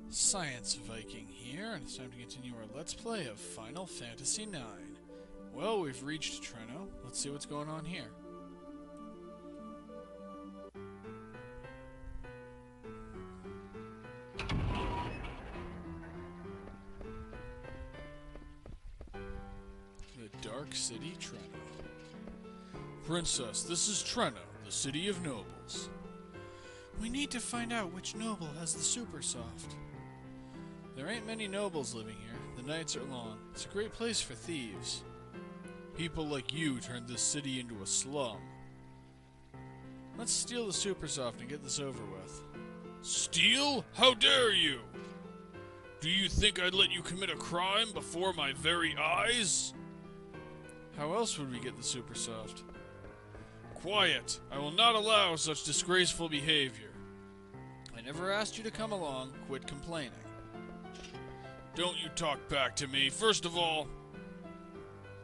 Science Viking here, and it's time to continue our Let's Play of Final Fantasy IX. Well, we've reached Treno. Let's see what's going on here. The Dark City, Treno. Princess, this is Treno, the city of nobles. We need to find out which noble has the Supersoft. There ain't many nobles living here. The nights are long. It's a great place for thieves. People like you turned this city into a slum. Let's steal the Supersoft and get this over with. Steal? How dare you! Do you think I'd let you commit a crime before my very eyes? How else would we get the Supersoft? Quiet! I will not allow such disgraceful behavior. I never asked you to come along. Quit complaining. Don't you talk back to me. First of all...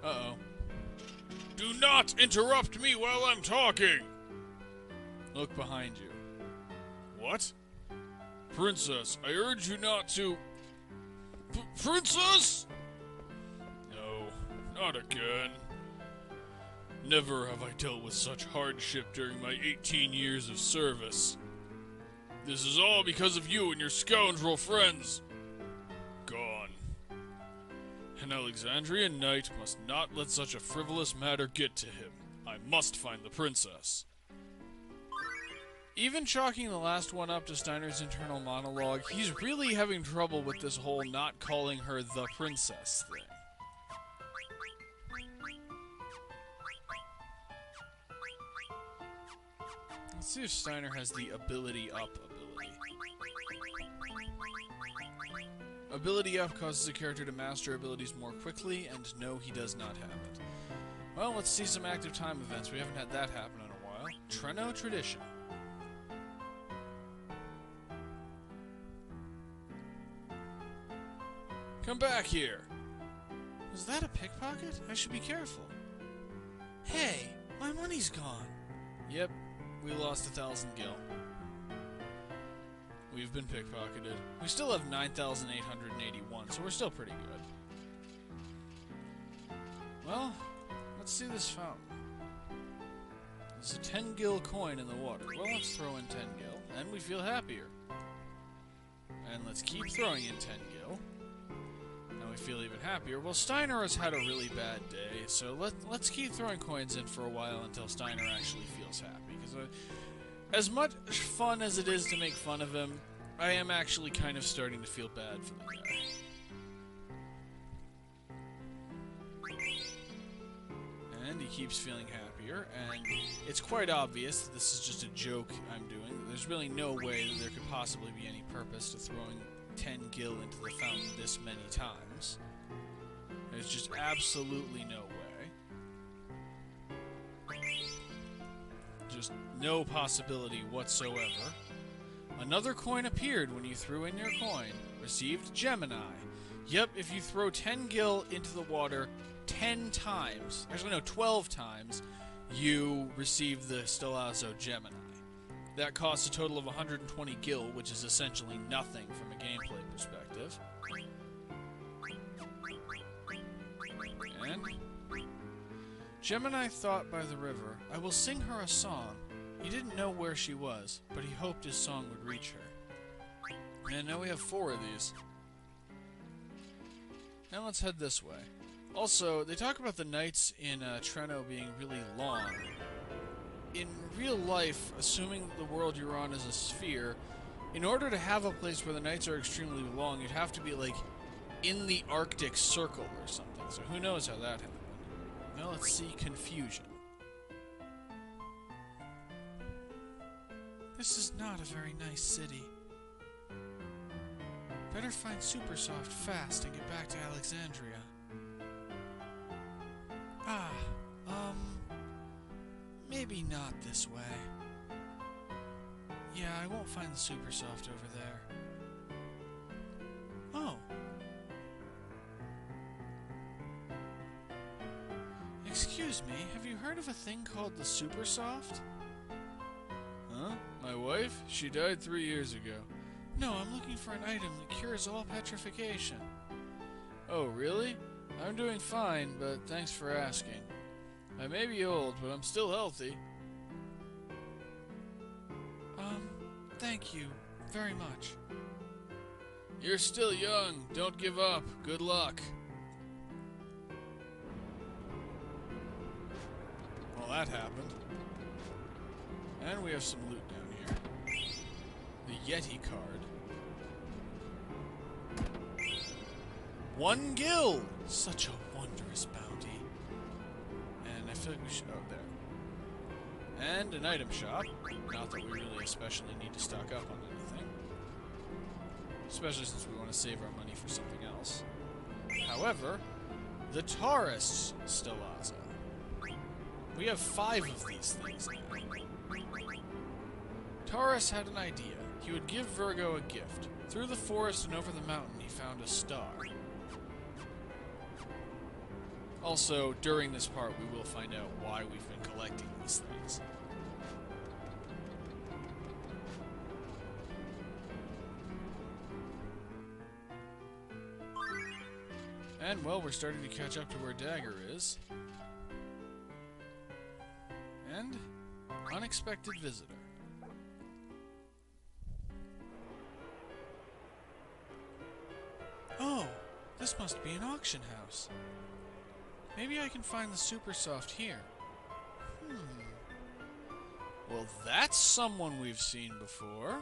Uh-oh. Do not interrupt me while I'm talking! Look behind you. What? Princess, I urge you not to... Princess? No, not again. Never have I dealt with such hardship during my 18 years of service. This is all because of you and your scoundrel friends. Gone. An Alexandrian knight must not let such a frivolous matter get to him. I must find the princess. Even chalking the last one up to Steiner's internal monologue, he's really having trouble with this whole not calling her the princess thing. Let's see if Steiner has the ability up ability. Ability up causes a character to master abilities more quickly, and no, he does not have it. Well, let's see some active time events. We haven't had that happen in a while. Treno Tradition. Come back here! Was that a pickpocket? I should be careful. Hey, my money's gone. Yep, we lost 1,000 gil. We've been pickpocketed. We still have 9,881, so we're still pretty good. Well, let's see this fountain. There's a 10 gil coin in the water. Well, let's throw in 10 gil, and we feel happier. And let's keep throwing in 10 gil. Now we feel even happier. Well, Steiner has had a really bad day, so let's keep throwing coins in for a while until Steiner actually feels happy. Because as much fun as it is to make fun of him, I am actually kind of starting to feel bad for the guy. And he keeps feeling happier, and it's quite obvious that this is just a joke I'm doing. There's really no way that there could possibly be any purpose to throwing 10 gil into the fountain this many times. There's just absolutely no way. Just no possibility whatsoever. Another coin appeared when you threw in your coin. Received Gemini. Yep, if you throw 10 gil into the water 10 times, actually no, 12 times, you receive the Stellazio Gemini. That costs a total of 120 gil, which is essentially nothing from a gameplay perspective. And Gemini thought by the river, I will sing her a song. He didn't know where she was, but he hoped his song would reach her. And now we have 4 of these. Now let's head this way. Also, they talk about the nights in Treno being really long. In real life, assuming the world you're on is a sphere, in order to have a place where the nights are extremely long, you'd have to be, like, in the Arctic Circle or something. So who knows how that happened. Now let's see Confusion. This is not a very nice city. Better find Supersoft fast and get back to Alexandria. Maybe not this way. Yeah, I won't find the Supersoft over there. Oh. Excuse me, have you heard of a thing called the Supersoft? Huh? My wife? She died 3 years ago. No, I'm looking for an item that cures all petrification. Oh, really? I'm doing fine, but thanks for asking. I may be old, but I'm still healthy. Thank you very much. You're still young. Don't give up. Good luck. Well, that happened. And we have some loot down here. The Yeti card. 1 gil! Such a wondrous bounty. And I feel like we should... Oh, there. And an item shop. Not that we really especially need to stock up on anything. Especially since we want to save our money for something else. However, the Taurus Stellazio. We have 5 of these things now. Taurus had an idea. He would give Virgo a gift. Through the forest and over the mountain, he found a star. Also, during this part, we will find out why we've been collecting these things. And, well, we're starting to catch up to where Dagger is. And, unexpected visitor. Oh, this must be an auction house. Maybe I can find the Supersoft here. Well, that's someone we've seen before.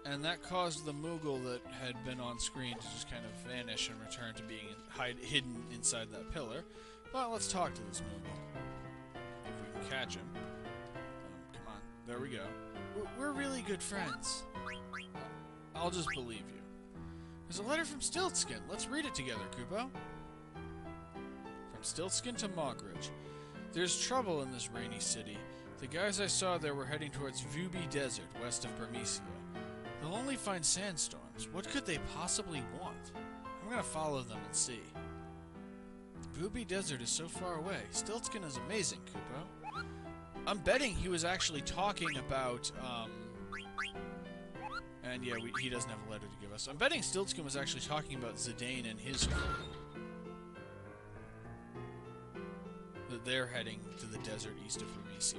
And that caused the Moogle that had been on screen to just kind of vanish and return to being hidden inside that pillar. But let's talk to this Moogle. If we can catch him. Come on. There we go. We're really good friends. I'll just believe you. There's a letter from Stiltskin. Let's read it together, Kupo. From Stiltskin to Mogridge. There's trouble in this rainy city. The guys I saw there were heading towards Vubi Desert, west of Bermesia. They'll only find sandstorms. What could they possibly want? I'm gonna follow them and see. Vubi Desert is so far away. Stiltskin is amazing, Kupo. I'm betting he was actually talking about, and yeah, he doesn't have a letter to give us. I'm betting Stiltskin was actually talking about Zidane and his crew. That they're heading to the desert east of Bermesia.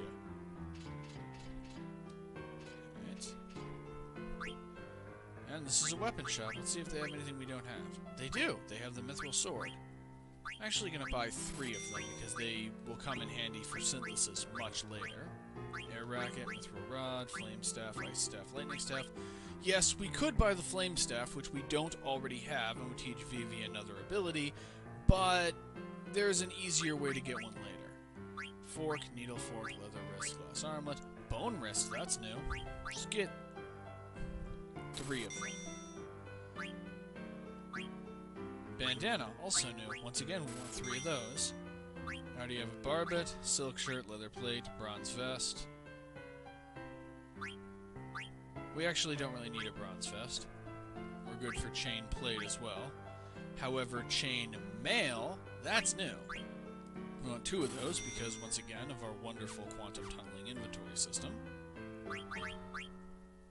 Right. And this is a weapon shop. Let's see if they have anything we don't have. They do. They have the Mithril Sword. I'm actually going to buy 3 of them because they will come in handy for synthesis much later. Air Racket, Mithril Rod, Flame Staff, Ice Staff, Lightning Staff. Yes, we could buy the Flame Staff, which we don't already have, and would teach Vivi another ability, but there's an easier way to get one later. Fork, Needle Fork, Leather Wrist, Glass Armlet, Bone Wrist, that's new. Just get 3 of them. Bandana, also new. Once again, we want 3 of those. Now do you have a barbet, silk shirt, leather plate, bronze vest? We actually don't really need a bronze vest. We're good for chain plate as well. However, chain mail, that's new. We want 2 of those because, once again, of our wonderful quantum tunneling inventory system.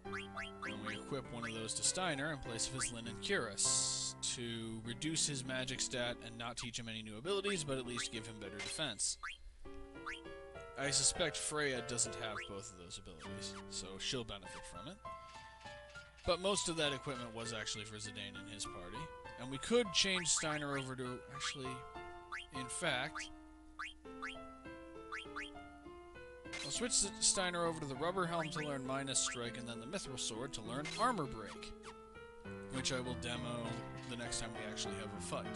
And we equip one of those to Steiner in place of his linen cuirass to reduce his magic stat and not teach him any new abilities, but at least give him better defense. I suspect Freya doesn't have both of those abilities, so she'll benefit from it. But most of that equipment was actually for Zidane and his party. And we could change Steiner over to... Actually, in fact... I'll switch Steiner over to the Rubber Helm to learn Minus Strike, and then the Mithril Sword to learn Armor Break. Which I will demo the next time we actually have a fight.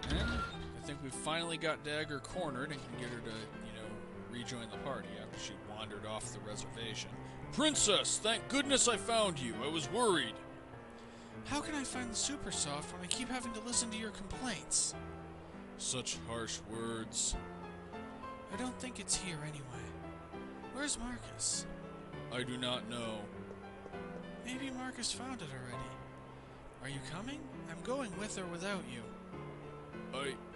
And I think we've finally got Dagger cornered and can get her to, rejoin the party after she wandered off the reservation. Princess, thank goodness I found you. I was worried. How can I find the Supersoft when I keep having to listen to your complaints? Such harsh words. I don't think it's here anyway. Where's Marcus? I do not know. Maybe Marcus found it already. Are you coming? I'm going with or without you.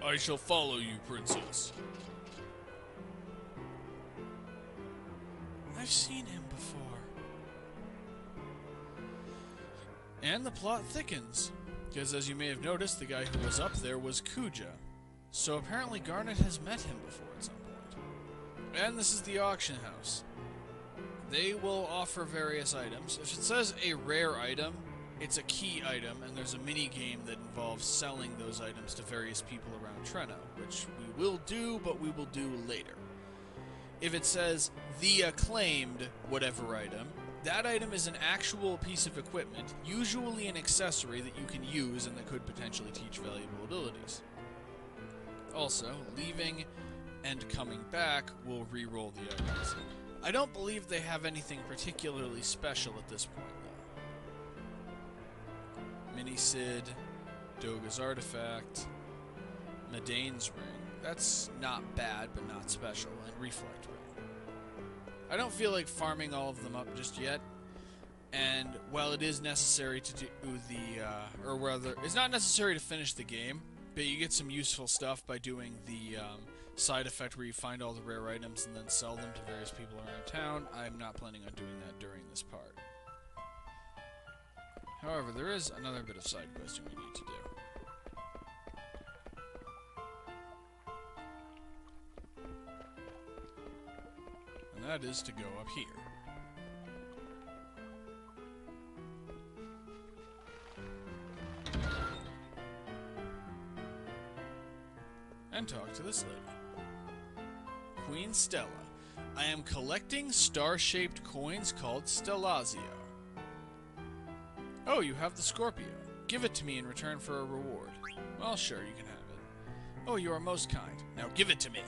I shall follow you, princess. I've seen him before. And the plot thickens, because as you may have noticed, the guy who was up there was Kuja. So apparently Garnet has met him before at some point. And this is the auction house. They will offer various items. If it says a rare item, it's a key item, and there's a mini-game that involves selling those items to various people around Treno, which we will do, but we will do later. If it says the acclaimed whatever item, that item is an actual piece of equipment, usually an accessory that you can use and that could potentially teach valuable abilities. Also, leaving and coming back will re-roll the items. I don't believe they have anything particularly special at this point, though. Mini-Sid, Doga's Artifact, Medane's Ring. That's not bad, but not special. And Reflect Ring. I don't feel like farming all of them up just yet. And while it is necessary to do the, or rather, it's not necessary to finish the game, but you get some useful stuff by doing the side effect where you find all the rare items and then sell them to various people around town. I'm not planning on doing that during this part. However, there is another bit of side questing we need to do. And that is to go up here. And talk to this lady. Queen Stella. I am collecting star-shaped coins called Stellazio. Oh, you have the Scorpio. Give it to me in return for a reward. Well, sure, you can have it. Oh, you are most kind. Now give it to me.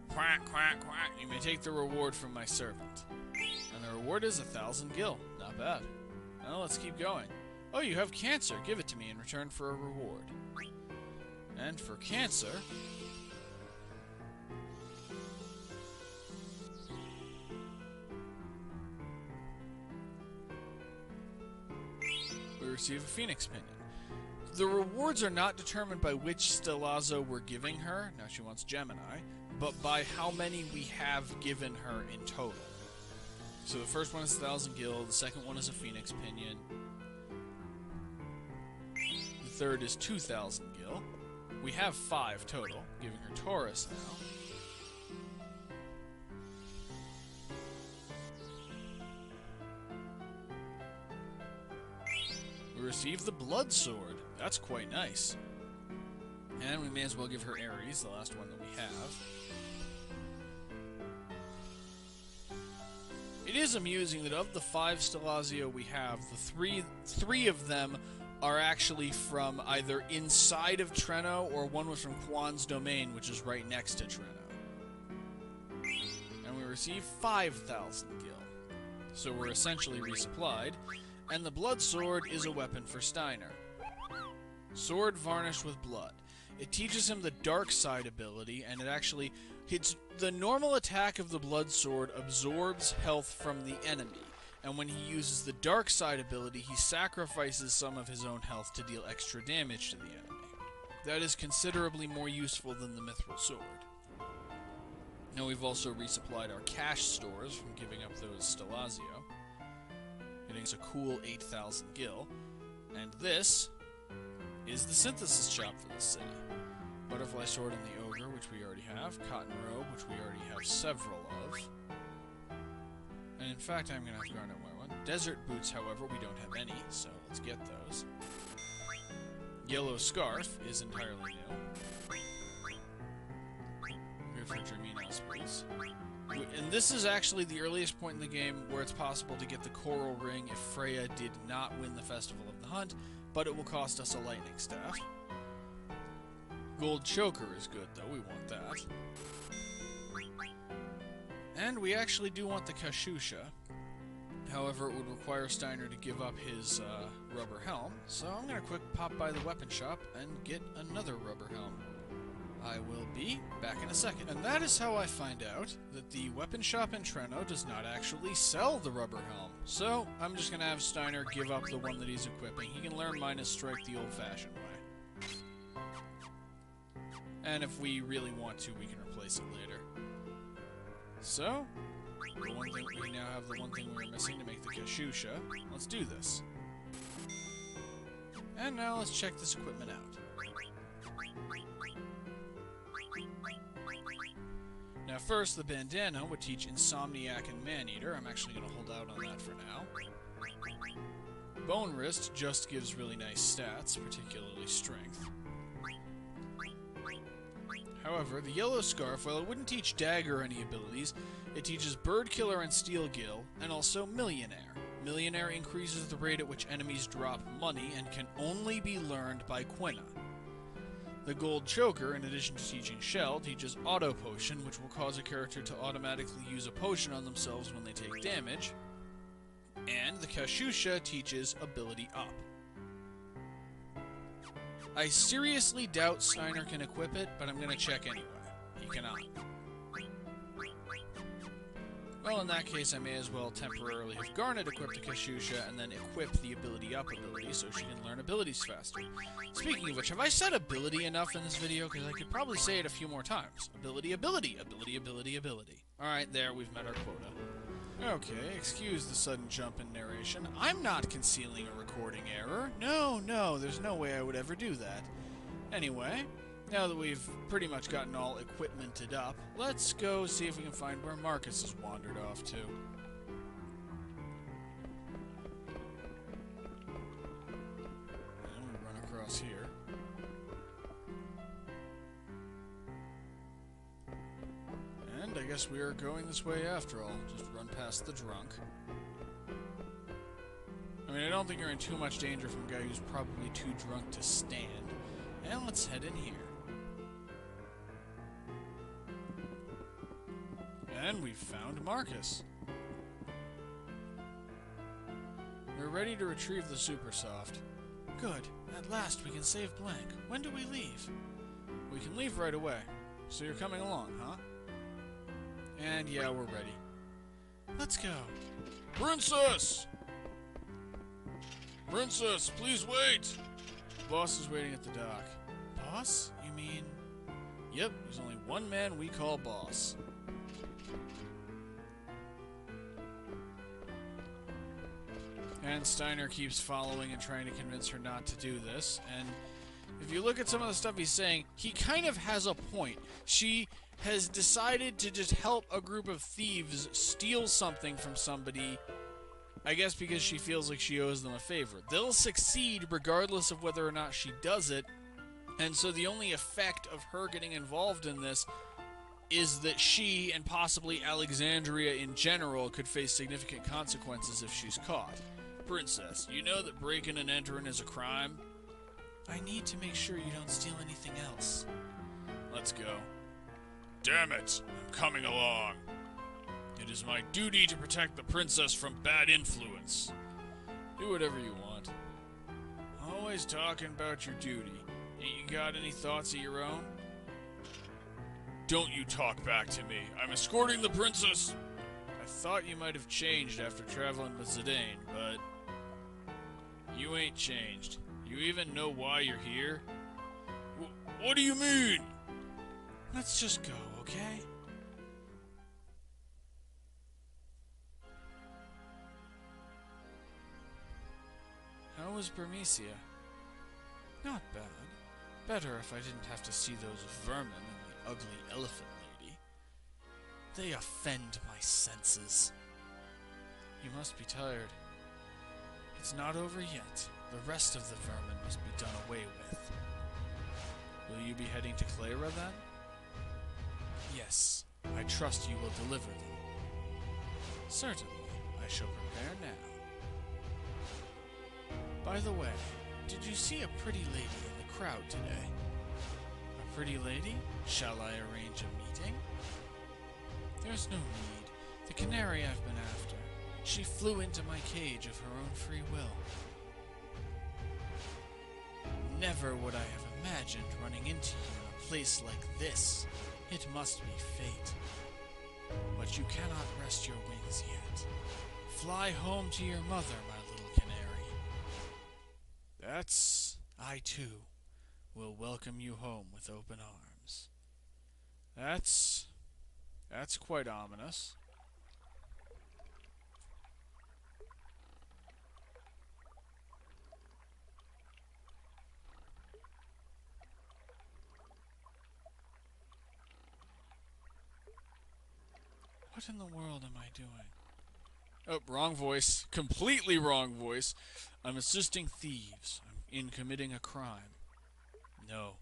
Quack, quack, quack. You may take the reward from my servant. And the reward is 1,000 gil. Not bad. Well, let's keep going. Oh, you have cancer. Give it to me in return for a reward. And for cancer... we receive a Phoenix Pinion. The rewards are not determined by which Stellazio we're giving her, now she wants Gemini, but by how many we have given her in total. So the first one is 1,000 gil, the second one is a Phoenix Pinion, the third is 2,000 gil. We have 5 total, giving her Taurus now. We receive the Blood Sword. That's quite nice. And we may as well give her Ares, the last one that we have. It is amusing that of the 5 Stellazio we have, the three of them are actually from either inside of Treno, or one was from Quan's Domain, which is right next to Treno. And we receive 5,000 gil. So we're essentially resupplied. And the Blood Sword is a weapon for Steiner. Sword varnished with blood. It teaches him the dark side ability, and it actually hits the normal attack of the Blood Sword absorbs health from the enemy. And when he uses the dark side ability, he sacrifices some of his own health to deal extra damage to the enemy. That is considerably more useful than the Mithril Sword. Now we've also resupplied our cash stores from giving up those Stellazio. Getting us a cool 8,000 gil. And this is the synthesis shop for this city. Butterfly Sword and the Ogre, which we already have. Cotton Robe, which we already have several of. And in fact, I'm going to have to Garnet wear one. Desert Boots, however, we don't have any, so let's get those. Yellow Scarf is entirely new. Good for Germinos boots. And this is actually the earliest point in the game where it's possible to get the Coral Ring if Freya did not win the Festival of the Hunt, but it will cost us a Lightning Staff. Gold Choker is good, though. We want that. And we actually do want the Kashusha. However, it would require Steiner to give up his rubber helm, so I'm going to quick pop by the weapon shop and get another rubber helm. I will be back in a second. And that is how I find out that the weapon shop in Treno does not actually sell the rubber helm. So, I'm just gonna have Steiner give up the one that he's equipping. He can learn Minus Strike the old-fashioned way. And if we really want to, we can replace it later. So, we now have the one thing we were missing to make the Kashusha. Let's do this. And now let's check this equipment out. Now first, the bandana would teach Insomniac and Maneater. I'm actually going to hold out on that for now. Bone Wrist just gives really nice stats, particularly strength. However, the Yellow Scarf, while it wouldn't teach Dagger any abilities, it teaches Bird Killer and Steel Gill, and also Millionaire. Millionaire increases the rate at which enemies drop money and can only be learned by Quina. The Gold Choker, in addition to teaching Shell, teaches Auto Potion, which will cause a character to automatically use a potion on themselves when they take damage. And the Kashusha teaches Ability Up. I seriously doubt Steiner can equip it, but I'm going to check anyway. He cannot. Well, in that case, I may as well temporarily have Garnet equip the Kashusha and then equip the Ability Up ability so she can learn abilities faster. Speaking of which, have I said ability enough in this video? Because I could probably say it a few more times. Ability, ability, ability, ability, ability. Alright, there, we've met our quota. Okay, excuse the sudden jump in narration. I'm not concealing a recording error. No, there's no way I would ever do that. Anyway, now that we've pretty much gotten all equipmented up, let's go see if we can find where Marcus has wandered off to. And we run across here. And I guess we are going this way after all. Just run past the drunk. I mean, I don't think you're in too much danger from a guy who's probably too drunk to stand. And let's head in here. And we've found Marcus. We're ready to retrieve the Supersoft. Good. At last we can save Blank. When do we leave? We can leave right away. So you're coming along, huh? And yeah, we're ready. Let's go. Princess! Princess, please wait! The boss is waiting at the dock. Boss? You mean... Yep, there's only one man we call boss. And Steiner keeps following and trying to convince her not to do this. And if you look at some of the stuff he's saying, he kind of has a point. She has decided to just help a group of thieves steal something from somebody, I guess because she feels like she owes them a favor. They'll succeed regardless of whether or not she does it, and so the only effect of her getting involved in this is that she, and possibly Alexandria in general, could face significant consequences if she's caught. Princess, you know that breaking and entering is a crime? I need to make sure you don't steal anything else. Let's go. Damn it! I'm coming along. It is my duty to protect the princess from bad influence. Do whatever you want. Always talking about your duty. Ain't you got any thoughts of your own? Don't you talk back to me. I'm escorting the princess. I thought you might have changed after traveling with Zidane, but... You ain't changed. You even know why you're here? What do you mean? Let's just go, okay? How was Bermesia? Not bad. Better if I didn't have to see those vermin and the ugly elephant lady. They offend my senses. You must be tired. It's not over yet. The rest of the vermin must be done away with. Will you be heading to Clara then? Yes, I trust you will deliver them. Certainly, I shall prepare now. By the way, did you see a pretty lady in the crowd today? A pretty lady? Shall I arrange a meeting? There's no need. The canary I've been after. She flew into my cage of her own free will. Never would I have imagined running into you in a place like this. It must be fate. But you cannot rest your wings yet. Fly home to your mother, my little canary. I too, will welcome you home with open arms. That's quite ominous. What in the world am I doing? Oh, wrong voice. Completely wrong voice. I'm assisting thieves. I'm in committing a crime. No,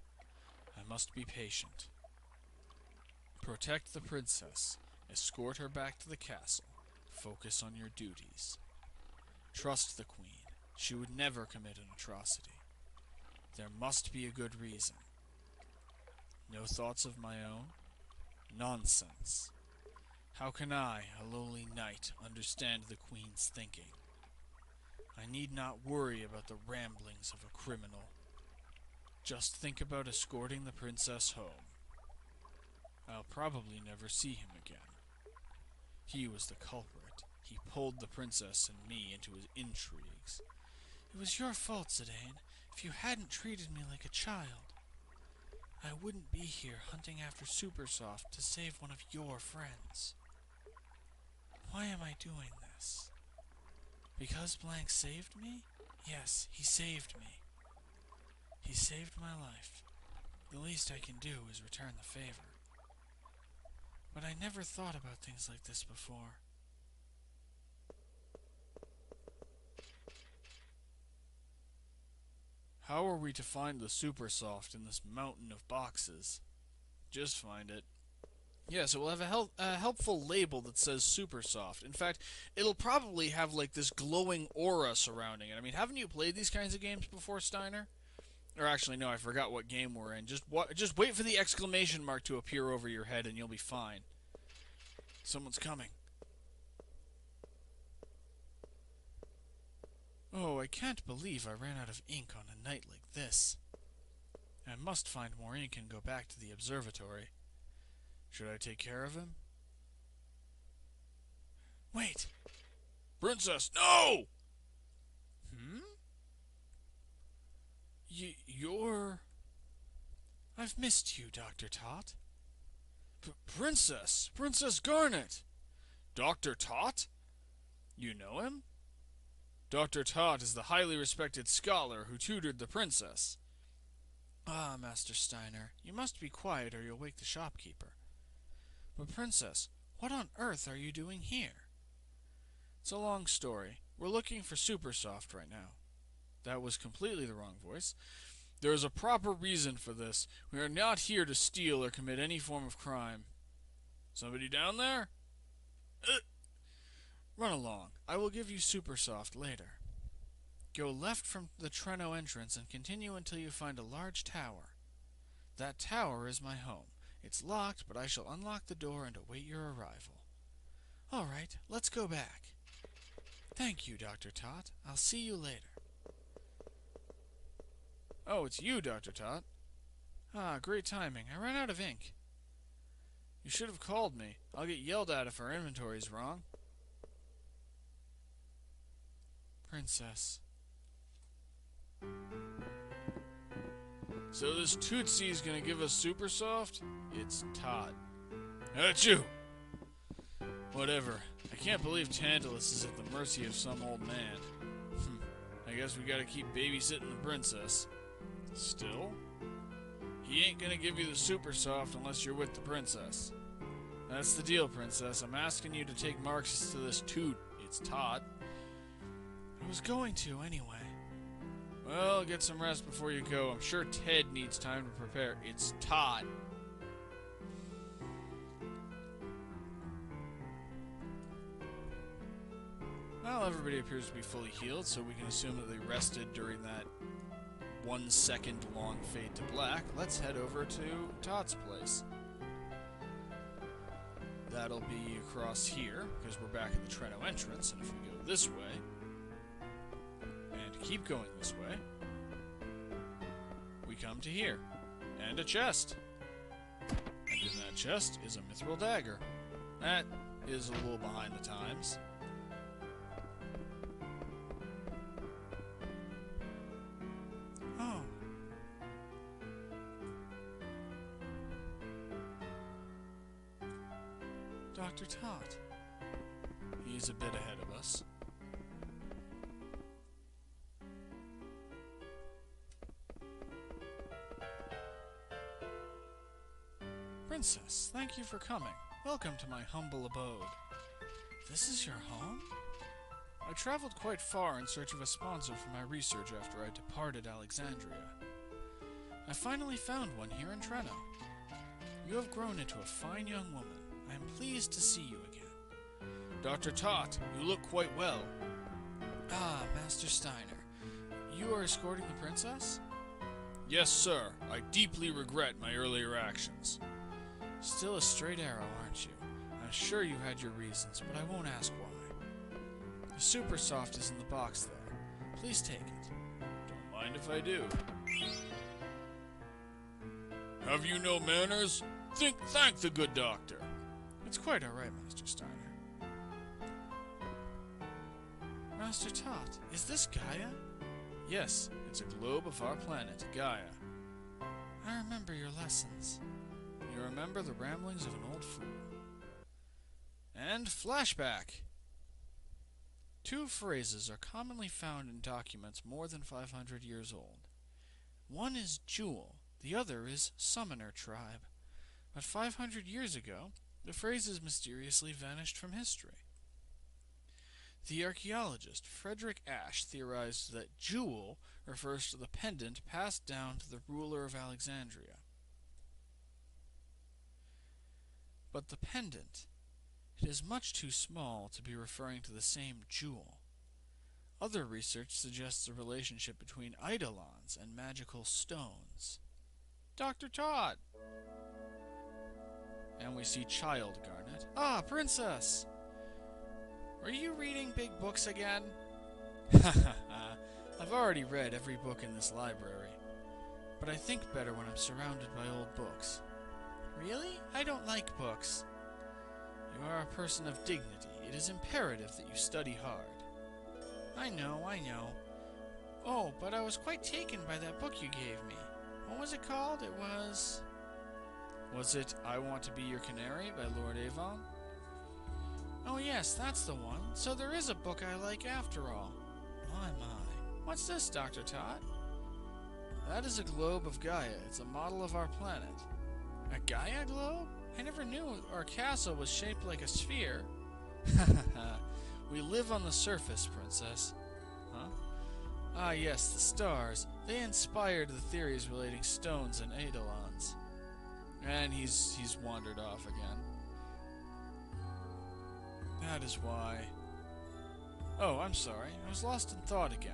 I must be patient. Protect the princess. Escort her back to the castle. Focus on your duties. Trust the queen. She would never commit an atrocity. There must be a good reason. No thoughts of my own? Nonsense. How can I, a lowly knight, understand the queen's thinking? I need not worry about the ramblings of a criminal. Just think about escorting the princess home. I'll probably never see him again. He was the culprit. He pulled the princess and me into his intrigues. It was your fault, Zidane. If you hadn't treated me like a child, I wouldn't be here hunting after Supersoft to save one of your friends. Why am I doing this? Because Blank saved me? Yes, he saved me. He saved my life. The least I can do is return the favor. But I never thought about things like this before. How are we to find the Supersoft in this mountain of boxes? Just find it. Yeah, so we'll have a helpful label that says Supersoft. In fact, it'll probably have like this glowing aura surrounding it. I mean, haven't you played these kinds of games before, Steiner? Or actually, no, I forgot what game we're in. Just wait for the exclamation mark to appear over your head and you'll be fine. Someone's coming. Oh, I can't believe I ran out of ink on a night like this. I must find more ink and go back to the observatory. Should I take care of him? Wait! Princess, no! You're... I've missed you, Dr. Tot. Princess! Princess Garnet! Dr. Tot? You know him? Dr. Tot is the highly respected scholar who tutored the princess. Ah, Master Steiner, you must be quiet or you'll wake the shopkeeper. But Princess, what on earth are you doing here? It's a long story. We're looking for Supersoft right now. That was completely the wrong voice. There is a proper reason for this. We are not here to steal or commit any form of crime. Somebody down there? Run along. I will give you Supersoft later. Go left from the Treno entrance and continue until you find a large tower. That tower is my home. It's locked, but I shall unlock the door and await your arrival. All right, let's go back. Thank you, Dr. Tot. I'll see you later. Oh, it's you, Dr. Tot. Ah, great timing. I ran out of ink. You should have called me. I'll get yelled at if our inventory's wrong. Princess. So this Tootsie's gonna give us Supersoft? It's Todd. Achoo! Whatever. I can't believe Tantalus is at the mercy of some old man. I guess we gotta keep babysitting the princess. Still? He ain't gonna give you the Supersoft unless you're with the princess. That's the deal, princess. I'm asking you to take Marcus to this Toot. It's Todd. I was going to, anyway. Well, get some rest before you go. I'm sure Ted needs time to prepare. It's Todd. Well, everybody appears to be fully healed, so we can assume that they rested during that 1 second long fade to black. Let's head over to Todd's place. That'll be across here, because we're back at the Treno entrance, and if we go this way, and keep going this way, we come to here. And a chest. that chest is a mithril dagger. That is a little behind the times. Oh. Dr. Tot. He's a bit ahead of us. Princess, thank you for coming. Welcome to my humble abode. This is your home? I traveled quite far in search of a sponsor for my research after I departed Alexandria. I finally found one here in Treno. You have grown into a fine young woman. I am pleased to see you again. Dr. Tot, you look quite well. Ah, Master Steiner. You are escorting the princess? Yes, sir. I deeply regret my earlier actions. Still a straight arrow, aren't you? I'm sure you had your reasons, but I won't ask why. The Supersoft is in the box there. Please take it. Don't mind if I do. Have you no manners? Thank the good doctor. It's quite all right, Master Steiner. Master Tot, is this Gaia? Yes, it's a globe of our planet, Gaia. I remember your lessons. You remember the ramblings of an old fool. And flashback! 2 phrases are commonly found in documents more than 500 years old. One is jewel, the other is summoner tribe. But 500 years ago, the phrases mysteriously vanished from history. The archaeologist Frederick Ashe theorized that jewel refers to the pendant passed down to the ruler of Alexandria. But the pendant, it is much too small to be referring to the same jewel. Other research suggests a relationship between eidolons and magical stones. Dr. Tot! And we see Child Garnet. Ah, Princess! Are you reading big books again? I've already read every book in this library, but I think better when I'm surrounded by old books. Really? I don't like books. You are a person of dignity. It is imperative that you study hard. I know. Oh, but I was quite taken by that book you gave me. What was it called? Was it I Want to Be Your Canary by Lord Avon? Oh yes, that's the one. So there is a book I like after all. My. What's this, Dr. Tot? That is a globe of Gaia. It's a model of our planet. A Gaia globe? I never knew our castle was shaped like a sphere. We live on the surface, Princess. Huh? Ah yes, the stars. They inspired the theories relating stones and eidolons. And he's wandered off again. That is why... Oh, I'm sorry. I was lost in thought again.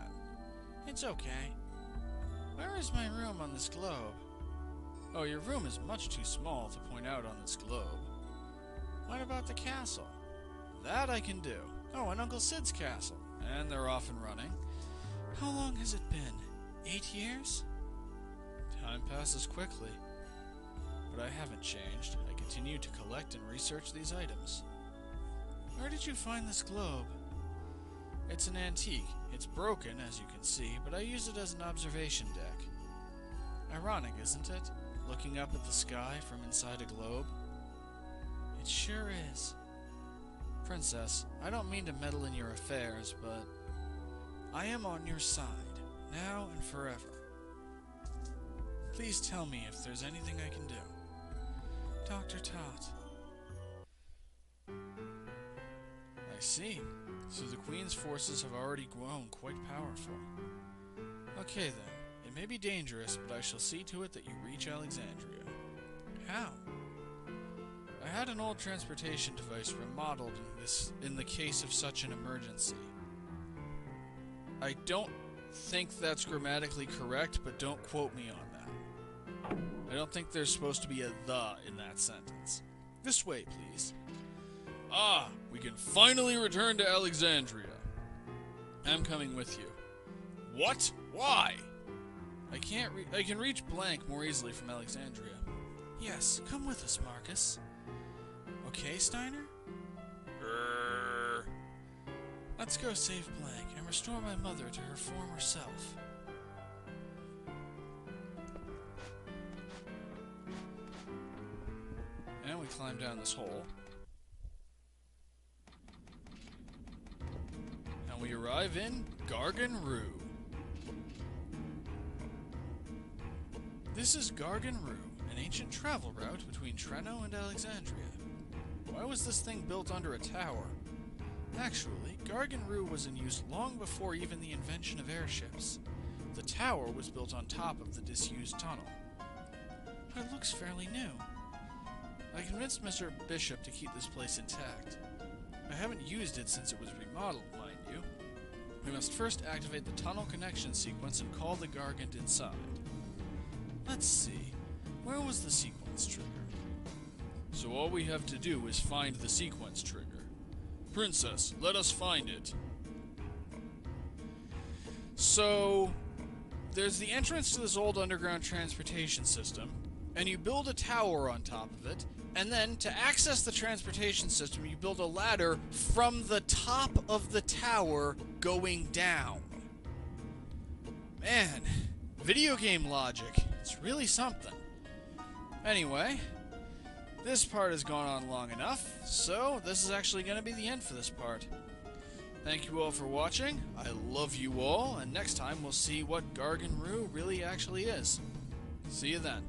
It's okay. Where is my room on this globe? Oh, your room is much too small to point out on this globe. What about the castle? That I can do. Oh, and Uncle Sid's castle. And they're off and running. How long has it been? 8 years? Time passes quickly. But I haven't changed. I continue to collect and research these items. Where did you find this globe? It's an antique. It's broken, as you can see, but I use it as an observation deck. Ironic, isn't it? Looking up at the sky from inside a globe. It sure is. Princess, I don't mean to meddle in your affairs, but I am on your side, now and forever. Please tell me if there's anything I can do. Dr. Tot. I see. So the Queen's forces have already grown quite powerful. Okay then. It may be dangerous, but I shall see to it that you reach Alexandria. How? I had an old transportation device remodeled in the case of such an emergency. I don't think that's grammatically correct, but don't quote me on that. I don't think there's supposed to be a "the" in that sentence. This way, please. Ah, we can finally return to Alexandria. I'm coming with you. What? Why? I can reach blank more easily from Alexandria. Yes, come with us, Marcus. Okay, Steiner? Let's go save Blank and restore my mother to her former self. And we climb down this hole. And we arrive in Gargan Rue. This is Gargan Rue, an ancient travel route between Treno and Alexandria. Why was this thing built under a tower? Actually, Gargan Rue was in use long before even the invention of airships. The tower was built on top of the disused tunnel. But it looks fairly new. I convinced Mr. Bishop to keep this place intact. I haven't used it since it was remodeled, mind you. We must first activate the tunnel connection sequence and call the Gargant inside. Let's see, where was the sequence trigger? So all we have to do is find the sequence trigger. Princess, let us find it. So, there's the entrance to this old underground transportation system, and you build a tower on top of it, and then to access the transportation system, you build a ladder from the top of the tower going down. Man, video game logic. It's really something. Anyway, this part has gone on long enough, so this is actually going to be the end for this part. Thank you all for watching, I love you all, and next time we'll see what Gargan Rue really actually is. See you then.